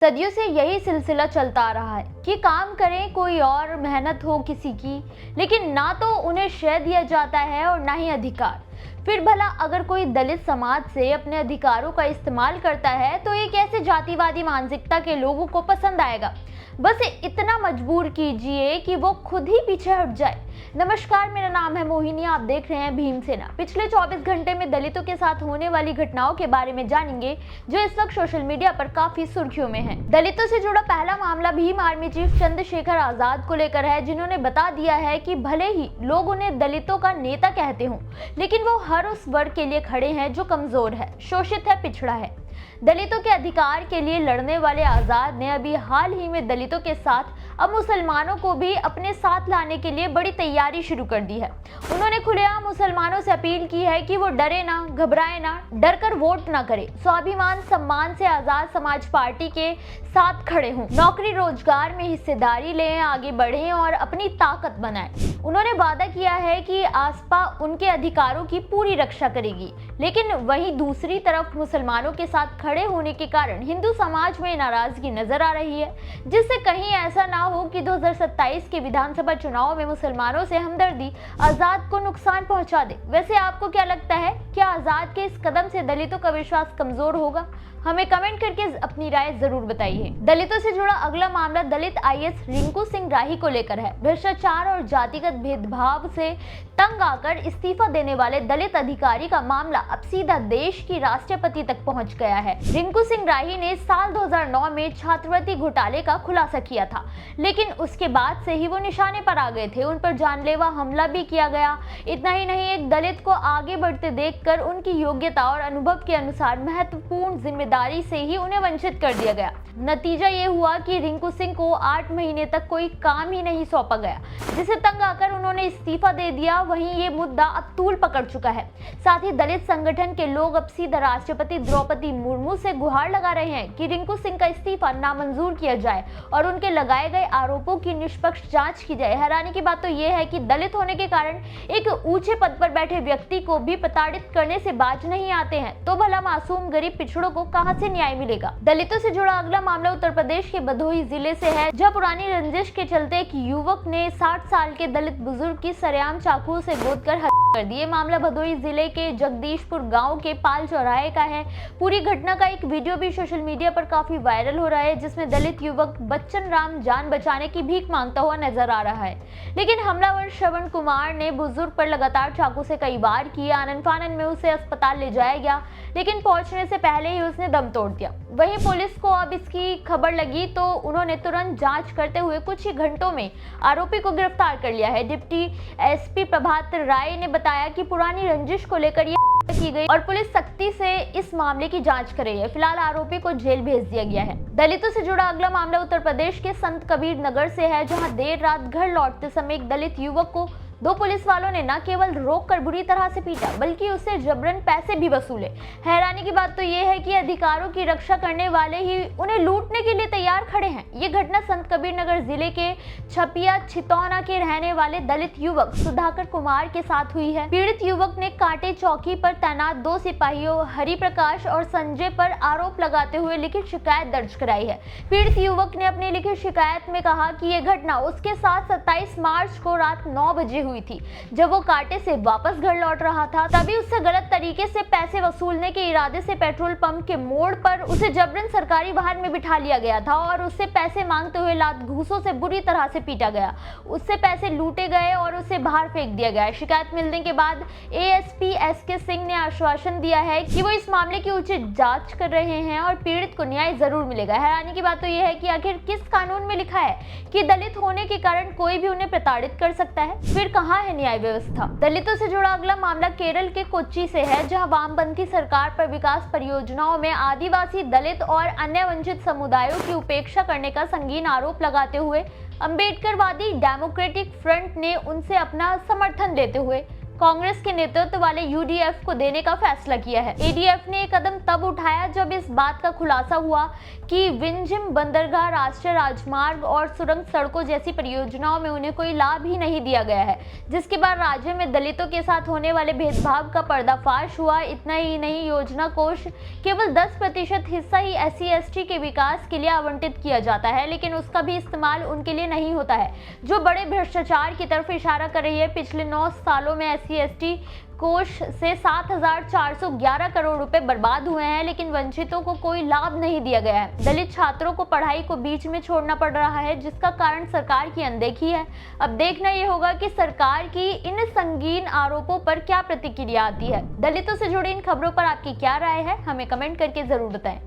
सदियों से यही सिलसिला चलता आ रहा है कि काम करें कोई और, मेहनत हो किसी की, लेकिन ना तो उन्हें श्रेय दिया जाता है और ना ही अधिकार। फिर भला अगर कोई दलित समाज से अपने अधिकारों का इस्तेमाल करता है तो ये कैसे जातिवादी मानसिकता के लोगों को पसंद आएगा। बस इतना मजबूर कीजिए कि वो खुद ही पीछे हट जाए। नमस्कार, मेरा नाम है मोहिनी, आप देख रहे हैं भीमसेना। पिछले 24 घंटे में दलितों के साथ होने वाली घटनाओं के बारे में जानेंगे जो इस वक्त सोशल मीडिया पर काफी सुर्खियों में है। दलितों से जुड़ा पहला मामला भीम आर्मी चीफ चंद्रशेखर आजाद को लेकर है, जिन्होंने बता दिया है कि भले ही लोग उन्हें दलितों का नेता कहते हों, लेकिन वो हर उस वर्ग के लिए खड़े हैं जो कमजोर है, शोषित है, पिछड़ा है। दलितों के अधिकार के लिए लड़ने वाले आजाद ने अभी हाल ही में दलितों के साथ अब मुसलमानों को भी अपने साथ लाने के लिए बड़ी तैयारी शुरू कर दी है। उन्होंने खुलेआम मुसलमानों से अपील की है कि वो डरे ना, घबराए ना, डर कर वोट ना करे, स्वाभिमान सम्मान से आजाद समाज पार्टी के साथ खड़े हों, नौकरी रोजगार में हिस्सेदारी लें, आगे बढ़ें और अपनी ताकत बनाएं। उन्होंने वादा किया है कि आसपा उनके अधिकारों की पूरी रक्षा करेगी, लेकिन वहीं दूसरी तरफ मुसलमानों के साथ खड़े होने के कारण हिंदू समाज में नाराजगी नजर आ रही है, जिससे कहीं ऐसा ना हो कि 2027 के विधानसभा चुनाव में मुसलमानों से हमदर्दी आजाद को नुकसान पहुंचा दे। वैसे आपको क्या लगता है, क्या आजाद के इस कदम से दलितों का विश्वास कमजोर होगा? हमें कमेंट करके अपनी राय जरूर बताइए। दलितों से जुड़ा अगला मामला दलित आईएएस रिंकू सिंह राही को लेकर है। भ्रष्टाचार और जातिगत भेदभाव से तंग आकर इस्तीफा देने वाले दलित अधिकारी का मामला अब सीधा देश की राष्ट्रपति तक पहुंच गया है। रिंकू सिंह राही ने साल 2009 में छात्रवृत्ति घोटाले का खुलासा किया था, लेकिन उसके बाद से ही वो निशाने पर आ गए थे। उन पर जानलेवा हमला भी किया गया। इतना ही नहीं, एक दलित को आगे बढ़ते देखकर उनकी योग्यता और अनुभव के अनुसार महत्वपूर्ण जिम्मेदारी से ही उन्हें वंचित कर दिया गया। नतीजा ये हुआ कि रिंकू सिंह को 8 महीने तक कोई काम ही नहीं सौंपा गया, जिसे तंग आकर उन्होंने इस्तीफा दे दिया। वहीं ये मुद्दा अब तूल पकड़ चुका है। साथ ही दलित संगठन के लोग अब सीधा राष्ट्रपति द्रौपदी मुर्मू से गुहार लगा रहे हैं कि रिंकू सिंह का इस्तीफा नामंजूर किया जाए और उनके लगाए गए आरोपों की निष्पक्ष जांच की जाए। हैरानी की बात तो ये है कि दलित होने के कारण एक ऊंचे पद पर बैठे व्यक्ति को भी प्रताड़ित करने से बाज नहीं आते हैं, तो भला मासूम गरीब पिछड़ों को कहां से न्याय मिलेगा। दलितों से जुड़ा अगला मामला उत्तर प्रदेश के भदोही जिले से है, जहां पुरानी रंजिश के चलते एक युवक ने 60 साल के दलित बुजुर्ग की सरेआम चाकू से गोदकर हत्या कर दी। मामला भदोही जिले के जगदीशपुर गांव के पाल चौराहे का है। पूरी घटना का एक वीडियो भी सोशल मीडिया पर काफी वायरल हो रहा है, जिसमें दलित युवक बच्चन राम जान बचाने की भीख मांगता हुआ नजर आ रहा है, लेकिन हमलावर श्रवण कुमार ने बुजुर्ग पर लगातार चाकू से कई वार किए। आनन फानन में उसे अस्पताल ले जाया गया, लेकिन पहुंचने से पहले ही उसने दम तोड़ दिया। वहीं पुलिस को अब इसकी खबर लगी तो उन्होंने तुरंत जांच करते हुए कुछ ही घंटों में आरोपी को गिरफ्तार कर लिया है। डिप्टी एसपी प्रभात राय ने बताया कि पुरानी रंजिश को लेकर ये की गई और पुलिस सख्ती से इस मामले की जांच कर रही है। फिलहाल आरोपी को जेल भेज दिया गया है। दलितों से जुड़ा अगला मामला उत्तर प्रदेश के संत कबीर नगर से है, जहां देर रात घर लौटते समय एक दलित युवक को 2 पुलिस वालों ने न केवल रोककर बुरी तरह से पीटा, बल्कि उससे जबरन पैसे भी वसूले। हैरानी की बात तो ये है कि अधिकारों की रक्षा करने वाले ही उन्हें लूटने के लिए तैयार खड़े हैं। ये घटना संत कबीर नगर जिले के छपिया छितौना के रहने वाले दलित युवक सुधाकर कुमार के साथ हुई है। पीड़ित युवक ने कांटे चौकी पर तैनात 2 सिपाहियों हरि प्रकाश और संजय पर आरोप लगाते हुए लिखित शिकायत दर्ज कराई है। पीड़ित युवक ने अपनी लिखित शिकायत में कहा कि यह घटना उसके साथ 27 मार्च को रात 9 बजे हुई थी, जब वो कांटे से वापस घर लौट रहा था। तभी उससे गलत तरीके से पैसे वसूलने के इरादे से पेट्रोल पंप के मोड़ पर उसे जबरन सरकारी वाहन में बिठा लिया गया था और उससे पैसे मांगते हुए लात घूंसों से बुरी तरह से पीटा गया। उससे पैसे लूटे गए और उसे बाहर फेंक दिया गया। शिकायत मिलने के बाद एएसपी एसके सिंह ने आश्वासन दिया है कि वो इस मामले की उचित जांच कर रहे हैं और पीड़ित को न्याय जरूर मिलेगा। हैरानी की बात तो यह है कि आखिर किस कानून में लिखा है कि दलित होने के कारण कोई भी उन्हें प्रताड़ित कर सकता है? फिर कहाँ है न्याय व्यवस्था? दलितों से जुड़ा अगला मामला केरल के कोच्चि से है, जहां वामपंथी सरकार पर विकास परियोजनाओं में आदिवासी, दलित और अन्य वंचित समुदायों की उपेक्षा करने का संगीन आरोप लगाते हुए अंबेडकरवादी डेमोक्रेटिक फ्रंट ने उनसे अपना समर्थन लेते हुए कांग्रेस के नेतृत्व वाले यूडीएफ को देने का फैसला किया है। एडीएफ ने एक कदम तब उठाया जब इस बात का खुलासा हुआ कि विंझिम बंदरगाह, राष्ट्रीय राजमार्ग और सुरंग सड़कों जैसी परियोजनाओं में उन्हें कोई लाभ ही नहीं दिया गया है, जिसके बाद राज्य में दलितों के साथ होने वाले भेदभाव का पर्दाफाश हुआ। इतना ही नहीं, योजना कोष केवल 10% हिस्सा ही SC/ST के विकास के लिए आवंटित किया जाता है, लेकिन उसका भी इस्तेमाल उनके लिए नहीं होता है जो बड़े भ्रष्टाचार की तरफ इशारा कर रही है। पिछले 9 सालों में SC/ST कोष से 7,411 करोड़ रुपए बर्बाद हुए हैं, लेकिन वंचितों को कोई लाभ नहीं दिया गया है। दलित छात्रों को पढ़ाई को बीच में छोड़ना पड़ रहा है, जिसका कारण सरकार की अनदेखी है। अब देखना ये होगा कि सरकार की इन संगीन आरोपों पर क्या प्रतिक्रिया आती है। दलितों से जुड़ी इन खबरों पर आपकी क्या राय है, हमें कमेंट करके जरूर बताएं।